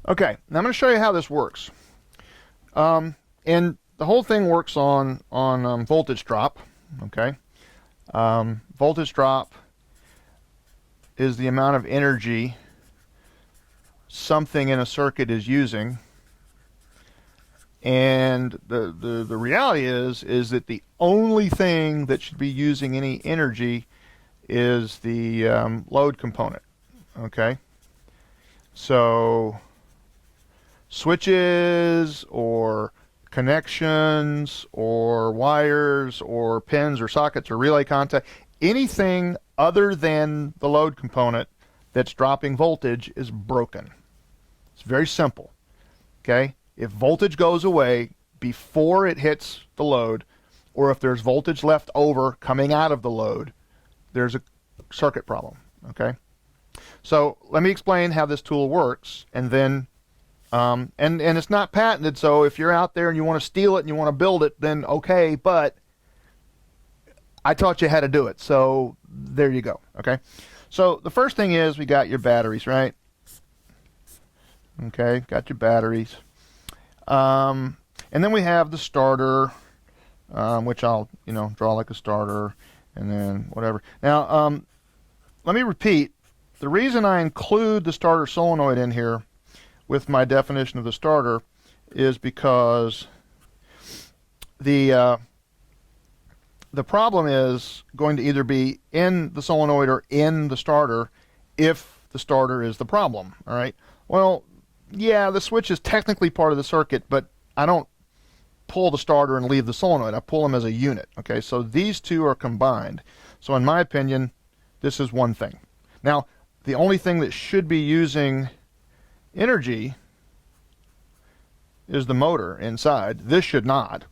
Okay, now I'm going to show you how this works. And the whole thing works on voltage drop. Okay, voltage drop is the amount of energy something in a circuit is using, and the reality is that the only thing that should be using any energy is the load component. Okay, so switches or connections or wires or pins or sockets or relay contact, anything other than the load component that's dropping voltage is broken. It's very simple. Okay, if voltage goes away before it hits the load, or if there's voltage left over coming out of the load, there's a circuit problem. Okay, so let me explain how this tool works, and then and it's not patented, so if you're out there and you want to steal it and you want to build it, then okay, but I taught you how to do it, so there you go. Okay, so the first thing is we got your batteries, right? Okay, got your batteries. And then we have the starter, which I'll, draw like a starter, and then whatever. Now, let me repeat. The reason I include the starter solenoid in here with my definition of the starter is because the problem is going to either be in the solenoid or in the starter if the starter is the problem. All right. Well, yeah, the switch is technically part of the circuit, but I don't pull the starter and leave the solenoid. I pull them as a unit. Okay, so these two are combined. So in my opinion, this is one thing. Now, the only thing that should be using energy is the motor inside. This should not.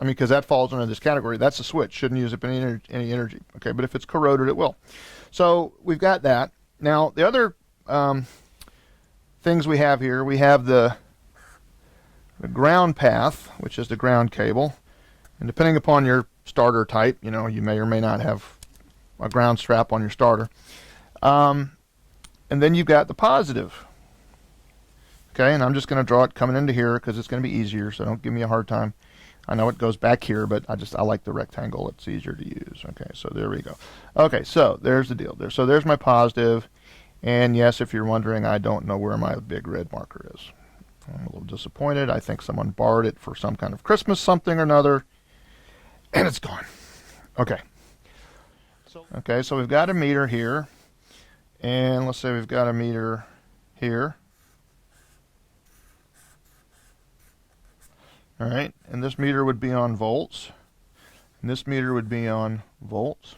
I mean, because that falls under this category. That's a switch. Shouldn't use up any energy. Okay, but if it's corroded, it will. So we've got that. Now, the other things we have here, we have the ground path, which is the ground cable. And depending upon your starter type, you may or may not have a ground strap on your starter. And then you've got the positive. Okay, and I'm just going to draw it coming into here because it's going to be easier, so don't give me a hard time. I know it goes back here, but I like the rectangle. It's easier to use. Okay, so there we go. Okay, so there's the deal. So there's my positive. And yes, if you're wondering, I don't know where my big red marker is. I'm a little disappointed. I think someone borrowed it for some kind of Christmas something or another, and it's gone. Okay. Okay, so we've got a meter here, and let's say we've got a meter here. All right, and this meter would be on volts, and this meter would be on volts.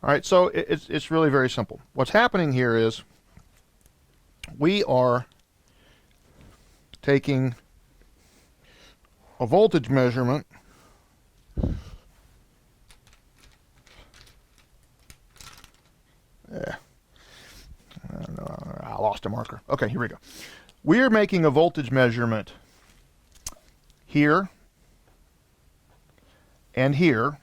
All right, so it's really very simple. What's happening here is we are taking a voltage measurement I lost a marker. Okay, here we go. We are making a voltage measurement here and here,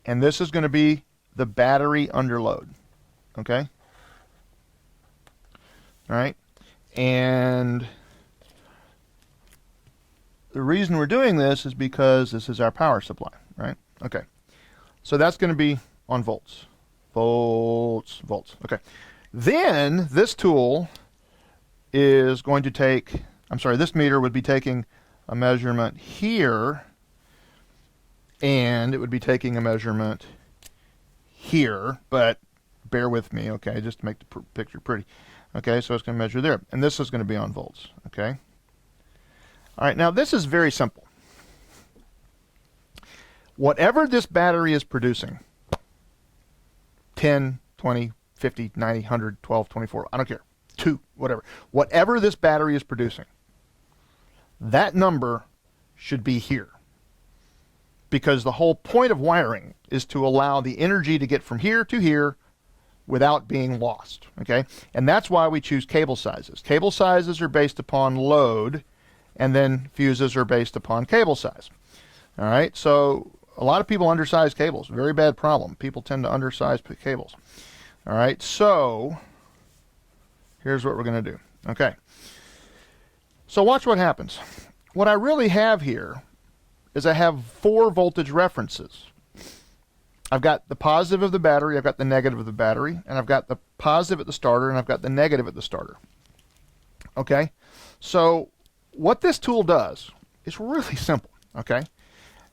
and this is going to be the battery under load. Okay? All right? And the reason we're doing this is because this is our power supply, right? Okay. So that's going to be on volts. Volts, volts. Okay. Then this tool is going to take, this meter would be taking a measurement here, and it would be taking a measurement here, but bear with me, okay, just to make the picture pretty. Okay, so it's going to measure there, and this is going to be on volts, okay? All right, now this is very simple. Whatever this battery is producing, 10, 20, 50, 90, 100, 12, 24, I don't care, 2, whatever. Whatever this battery is producing, that number should be here. Because the whole point of wiring is to allow the energy to get from here to here without being lost, okay? And that's why we choose cable sizes. Cable sizes are based upon load, and then fuses are based upon cable size. All right, so a lot of people undersize cables. Very bad problem. People tend to undersize cables. All right, so here's what we're going to do. Okay, So watch what happens. What I really have here is I have 4 voltage references. I've got the positive of the battery, I've got the negative of the battery, and I've got the positive at the starter, and I've got the negative at the starter. Okay? So what this tool does is really simple, okay?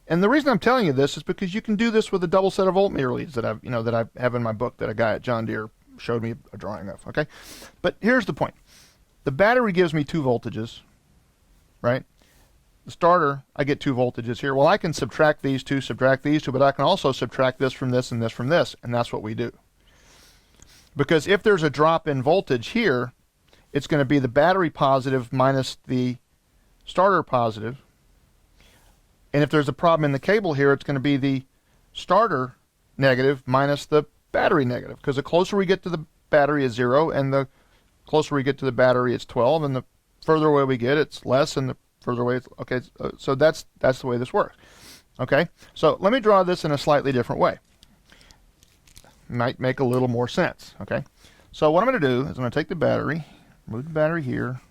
And the reason I'm telling you this is because you can do this with a double set of voltmeter leads that I have in my book that a guy at John Deere showed me a drawing of, okay? But here's the point. The battery gives me 2 voltages, right? The starter, I get 2 voltages here. Well, I can subtract these two, but I can also subtract this from this and this from this, and that's what we do. Because if there's a drop in voltage here, it's going to be the battery positive minus the starter positive. And if there's a problem in the cable here, it's going to be the starter negative minus the battery negative. Because the closer we get to the battery is 0, and the closer we get to the battery it's 12, and the further away we get it's less, and the further away it's, okay, so that's the way this works. Okay, so let me draw this in a slightly different way. Might make a little more sense. Okay, so what I'm going to do is I'm going to take the battery, move the battery here.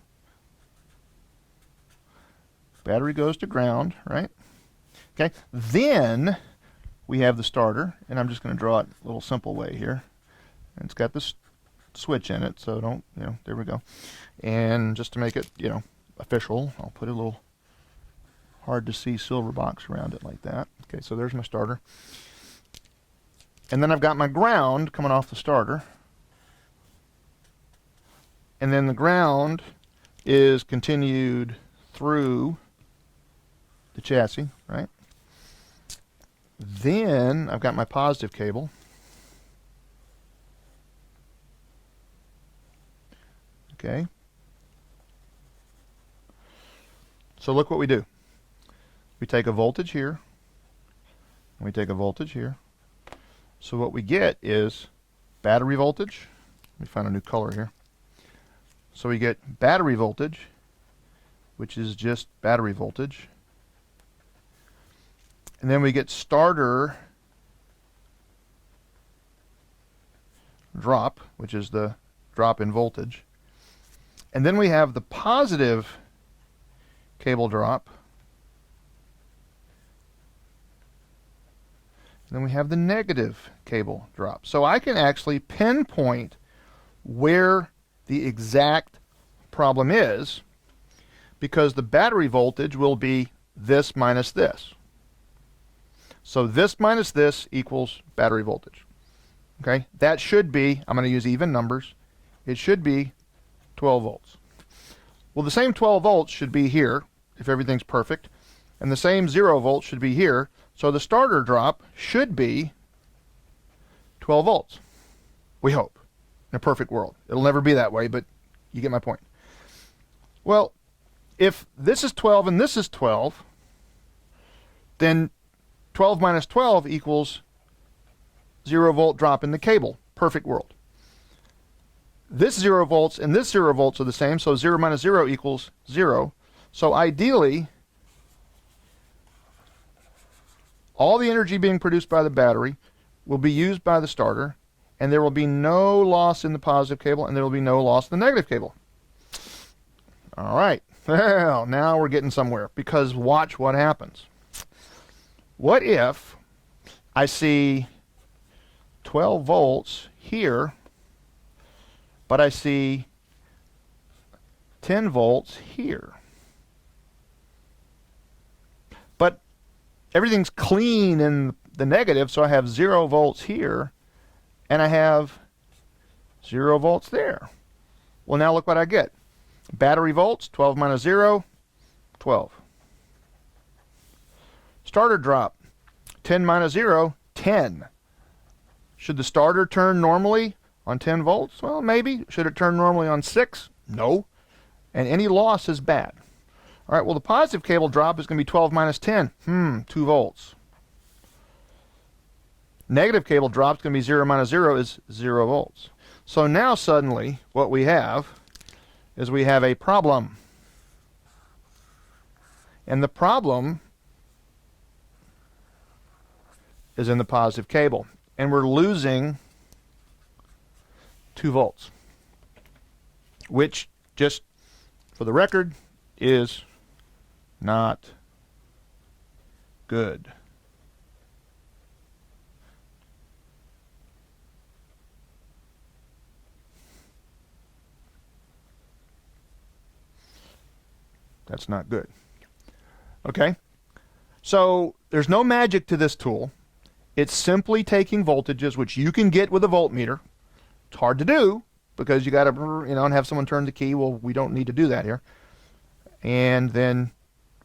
Battery goes to ground, right? Okay, then we have the starter, and I'm just going to draw it a little simple way here. And it's got this switch in it, so don't, there we go. And just to make it, official, I'll put a little hard to see silver box around it like that. Okay, so there's my starter. And then I've got my ground coming off the starter. And then the ground is continued through the chassis, right? Then I've got my positive cable. Okay. So look what we do. We take a voltage here, and we take a voltage here. So what we get is battery voltage. Let me find a new color here. So we get battery voltage, which is just battery voltage. And then we get starter drop, which is the drop in voltage. And then we have the positive cable drop. And then we have the negative cable drop. So I can actually pinpoint where the exact problem is, because the battery voltage will be this minus this. So this minus this equals battery voltage. Okay, that should be, I'm going to use even numbers, it should be 12 volts. Well, the same 12 volts should be here if everything's perfect, and the same 0 volts should be here, so the starter drop should be 12 volts. We hope, in a perfect world. It'll never be that way, but you get my point. Well, if this is 12 and this is 12, then 12 minus 12 equals 0 volt drop in the cable. Perfect world. This 0 volts and this 0 volts are the same, so 0 minus 0 equals 0. So ideally, all the energy being produced by the battery will be used by the starter, and there will be no loss in the positive cable, and there will be no loss in the negative cable. All right. Well, now we're getting somewhere, because watch what happens. What if I see 12 volts here, but I see 10 volts here? But everything's clean in the negative, so I have 0 volts here, and I have 0 volts there. Well, now look what I get. Battery volts, 12 minus 0, 12. Starter drop, 10 minus 0, 10. Should the starter turn normally on 10 volts? Well, maybe. Should it turn normally on 6? No. And any loss is bad. All right, well, the positive cable drop is going to be 12 minus 10. 2 volts. Negative cable drop is going to be 0 minus 0 is 0 volts. So now suddenly what we have is we have a problem. And the problem is in the positive cable. And we're losing 2 volts. Which, just for the record, is not good. That's not good. Okay? So there's no magic to this tool. It's simply taking voltages, which you can get with a voltmeter. It's hard to do because you got to, and have someone turn the key. Well, we don't need to do that here. And then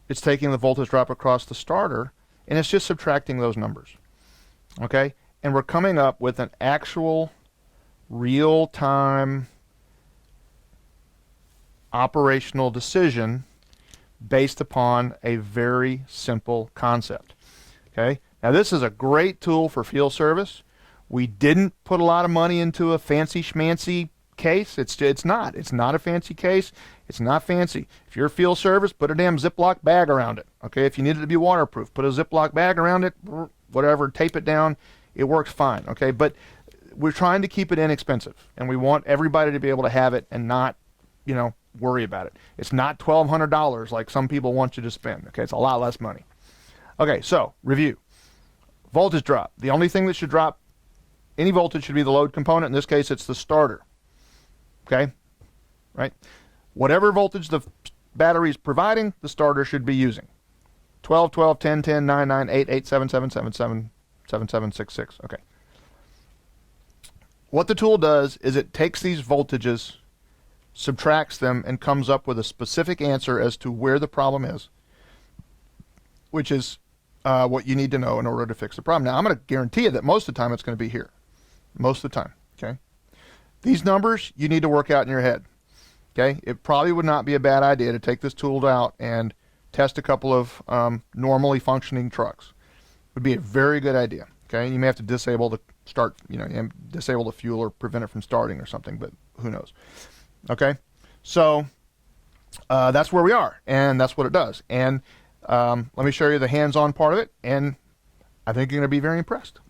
it's taking the voltage drop across the starter, and it's just subtracting those numbers. Okay? And we're coming up with an actual real-time operational decision based upon a very simple concept. Okay? Now this is a great tool for field service. We didn't put a lot of money into a fancy schmancy case. It's not a fancy case. It's not fancy. If you're field service, put a damn Ziploc bag around it. Okay? If you need it to be waterproof, put a Ziploc bag around it, whatever, tape it down. It works fine. Okay? But we're trying to keep it inexpensive, and we want everybody to be able to have it and not, worry about it. It's not $1,200 like some people want you to spend. Okay? It's a lot less money. Okay, so review. Voltage drop. The only thing that should drop any voltage should be the load component. In this case, it's the starter. Okay? Right? Whatever voltage the battery is providing, the starter should be using. 12, 12, 10, 10, 9, 9, 8, 8, 7, 7, 7, 7, 7, 7, 6, 6. Okay. What the tool does is it takes these voltages, subtracts them, and comes up with a specific answer as to where the problem is, which is what you need to know in order to fix the problem. Now, I'm going to guarantee you that most of the time it's going to be here. Most of the time. Okay? These numbers you need to work out in your head. Okay? It probably would not be a bad idea to take this tool out and test a couple of normally functioning trucks. It would be a very good idea. Okay? You may have to disable the start, disable the fuel or prevent it from starting or something, but who knows. Okay? So that's where we are, and that's what it does. And let me show you the hands-on part of it, and I think you're going to be very impressed.